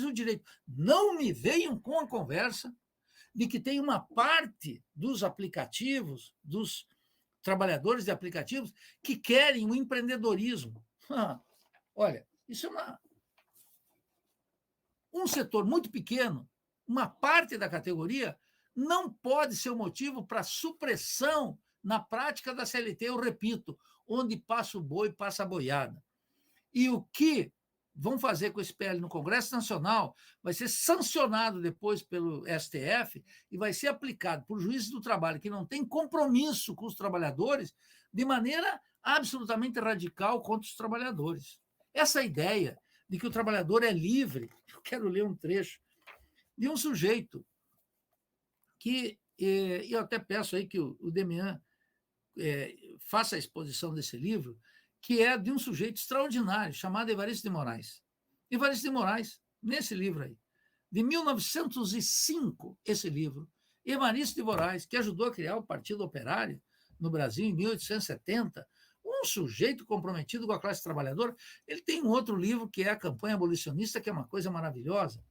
o direito. Não me venham com a conversa de que tem uma parte dos aplicativos, dos trabalhadores de aplicativos, que querem o empreendedorismo. Olha, isso é um setor muito pequeno, uma parte da categoria, não pode ser o motivo para supressão na prática da CLT, eu repito, onde passa o boi, passa a boiada. E o que vão fazer com esse PL no Congresso Nacional vai ser sancionado depois pelo STF e vai ser aplicado por juízes do trabalho que não têm compromisso com os trabalhadores de maneira absolutamente radical contra os trabalhadores. Essa ideia de que o trabalhador é livre, eu quero ler um trecho de um sujeito que, eu até peço aí que o Demian faça a exposição desse livro, que é de um sujeito extraordinário, chamado Evaristo de Moraes. Evaristo de Moraes, nesse livro aí, de 1905, esse livro, Evaristo de Moraes, que ajudou a criar o Partido Operário no Brasil em 1870, um sujeito comprometido com a classe trabalhadora. Ele tem um outro livro, que é A Campanha Abolicionista, que é uma coisa maravilhosa.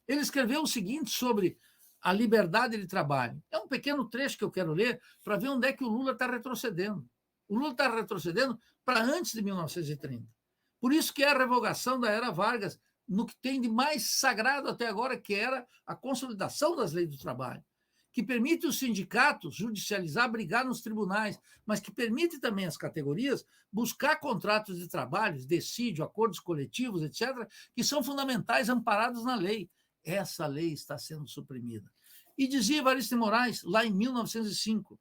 Ele escreveu o seguinte sobre a liberdade de trabalho. É um pequeno trecho que eu quero ler para ver onde é que o Lula está retrocedendo. O Lula está retrocedendo para antes de 1930. Por isso que é a revogação da era Vargas, no que tem de mais sagrado até agora, que era a consolidação das leis do trabalho, que permite os sindicatos judicializar, brigar nos tribunais, mas que permite também às categorias buscar contratos de trabalho, dissídio, acordos coletivos, etc., que são fundamentais, amparados na lei. Essa lei está sendo suprimida. E dizia Evaristo de Moraes, lá em 1905,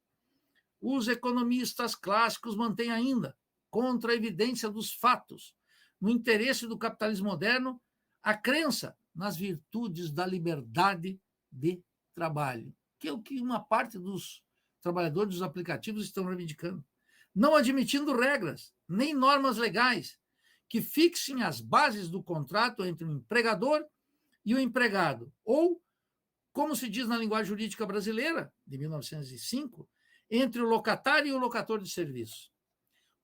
os economistas clássicos mantêm ainda, contra a evidência dos fatos, no interesse do capitalismo moderno, a crença nas virtudes da liberdade de trabalho, que é o que uma parte dos trabalhadores dos aplicativos estão reivindicando, não admitindo regras, nem normas legais que fixem as bases do contrato entre o empregador e o empregado, ou, como se diz na linguagem jurídica brasileira, de 1905, entre o locatário e o locator de serviço.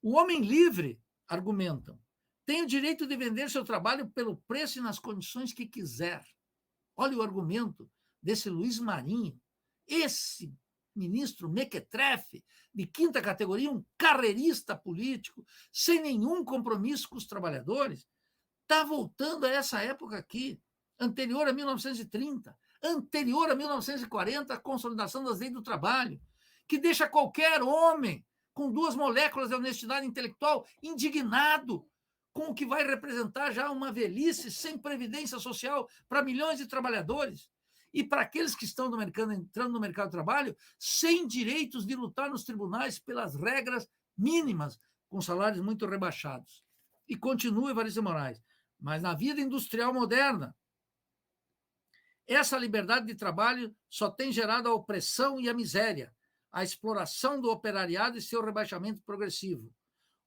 O homem livre, argumentam, tem o direito de vender seu trabalho pelo preço e nas condições que quiser. Olha o argumento desse Luiz Marinho, esse ministro mequetrefe, de quinta categoria, um carreirista político, sem nenhum compromisso com os trabalhadores, está voltando a essa época aqui, anterior a 1930, anterior a 1940, a consolidação das leis do trabalho, que deixa qualquer homem com duas moléculas de honestidade intelectual indignado com o que vai representar já uma velhice sem previdência social para milhões de trabalhadores e para aqueles que estão entrando no mercado de trabalho sem direitos de lutar nos tribunais pelas regras mínimas, com salários muito rebaixados. E continua Evaristo de Moraes. Mas na vida industrial moderna, essa liberdade de trabalho só tem gerado a opressão e a miséria, a exploração do operariado e seu rebaixamento progressivo.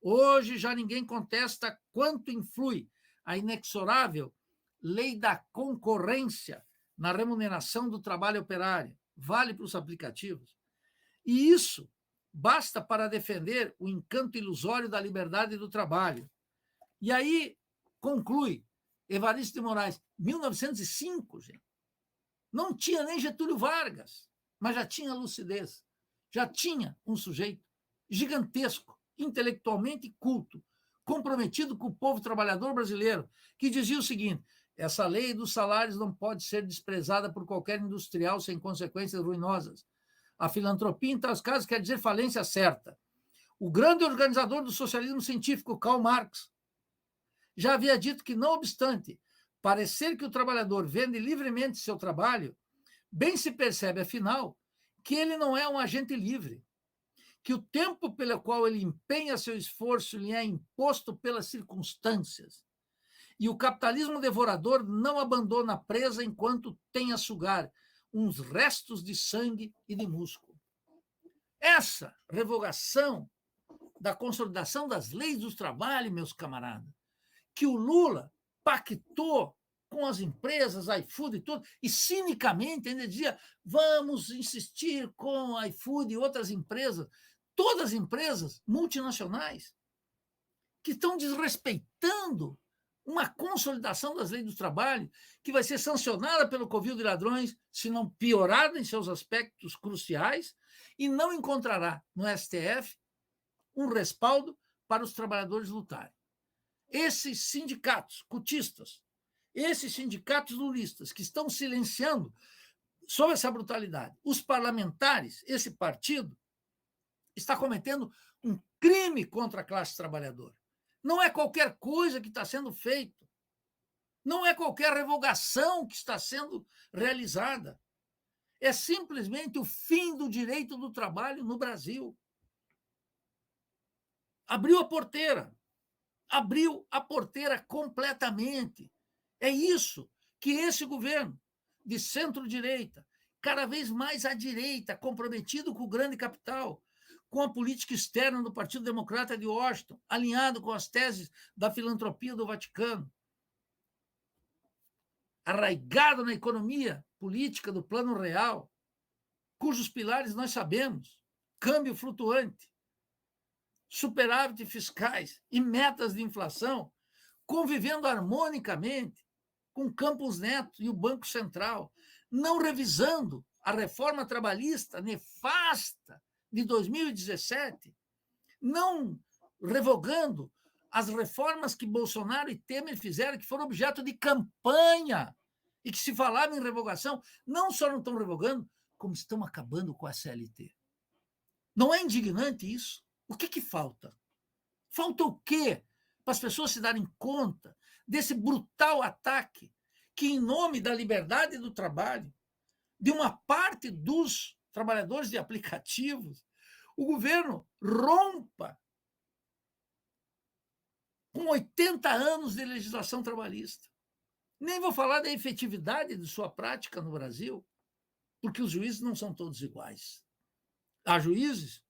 Hoje já ninguém contesta quanto influi a inexorável lei da concorrência na remuneração do trabalho operário. Vale para os aplicativos. E isso basta para defender o encanto ilusório da liberdade do trabalho. E aí conclui Evaristo de Moraes, 1905, gente. Não tinha nem Getúlio Vargas, mas já tinha lucidez. Já tinha um sujeito gigantesco, intelectualmente culto, comprometido com o povo trabalhador brasileiro, que dizia o seguinte: essa lei dos salários não pode ser desprezada por qualquer industrial sem consequências ruinosas. A filantropia, em tais casos, quer dizer falência certa. O grande organizador do socialismo científico, Karl Marx, já havia dito que, não obstante parecer que o trabalhador vende livremente seu trabalho, bem se percebe, afinal, que ele não é um agente livre, que o tempo pelo qual ele empenha seu esforço lhe é imposto pelas circunstâncias. E o capitalismo devorador não abandona a presa enquanto tem a sugar uns restos de sangue e de músculo. Essa revogação da consolidação das leis do trabalho, meus camaradas, que o Lula pactou com as empresas, iFood e tudo, e cinicamente ainda dizia: vamos insistir com a iFood e outras empresas, todas empresas multinacionais, que estão desrespeitando uma consolidação das leis do trabalho que vai ser sancionada pelo covil de ladrões, se não piorada em seus aspectos cruciais, e não encontrará no STF um respaldo para os trabalhadores lutarem. Esses sindicatos cotistas, esses sindicatos lulistas que estão silenciando sobre essa brutalidade, os parlamentares, esse partido, está cometendo um crime contra a classe trabalhadora. Não é qualquer coisa que está sendo feito. Não é qualquer revogação que está sendo realizada. É simplesmente o fim do direito do trabalho no Brasil. Abriu a porteira completamente. É isso que esse governo de centro-direita, cada vez mais à direita, comprometido com o grande capital, com a política externa do Partido Democrata de Washington, alinhado com as teses da filantropia do Vaticano, arraigado na economia política do Plano Real, cujos pilares nós sabemos: câmbio flutuante, superávit fiscais e metas de inflação, convivendo harmonicamente com Campos Neto e o Banco Central, não revisando a reforma trabalhista nefasta de 2017, não revogando as reformas que Bolsonaro e Temer fizeram, que foram objeto de campanha e que se falava em revogação, não só não estão revogando, como estão acabando com a CLT. Não é indignante isso? O que falta? Falta o quê para as pessoas se darem conta desse brutal ataque que, em nome da liberdade do trabalho, de uma parte dos trabalhadores de aplicativos, o governo rompa com 80 anos de legislação trabalhista. Nem vou falar da efetividade de sua prática no Brasil, porque os juízes não são todos iguais. Há juízes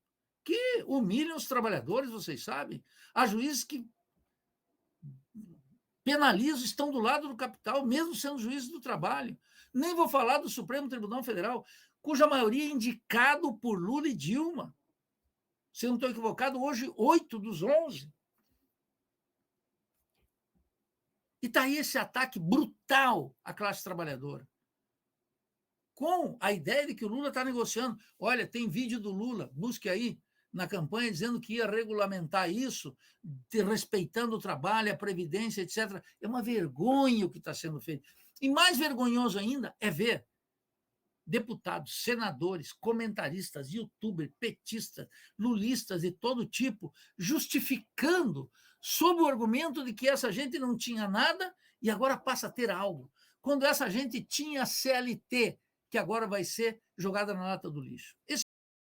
que humilham os trabalhadores, vocês sabem. Há juízes que penalizam, estão do lado do capital, mesmo sendo juízes do trabalho. Nem vou falar do Supremo Tribunal Federal, cuja maioria é indicado por Lula e Dilma. Se eu não estou equivocado, hoje 8 dos 11. E está aí esse ataque brutal à classe trabalhadora, com a ideia de que o Lula está negociando. Olha, tem vídeo do Lula, busque aí, na campanha, dizendo que ia regulamentar isso, respeitando o trabalho, a previdência, etc. É uma vergonha o que está sendo feito. E mais vergonhoso ainda é ver deputados, senadores, comentaristas, youtubers, petistas, lulistas de todo tipo, justificando sob o argumento de que essa gente não tinha nada e agora passa a ter algo, quando essa gente tinha CLT, que agora vai ser jogada na lata do lixo. Esse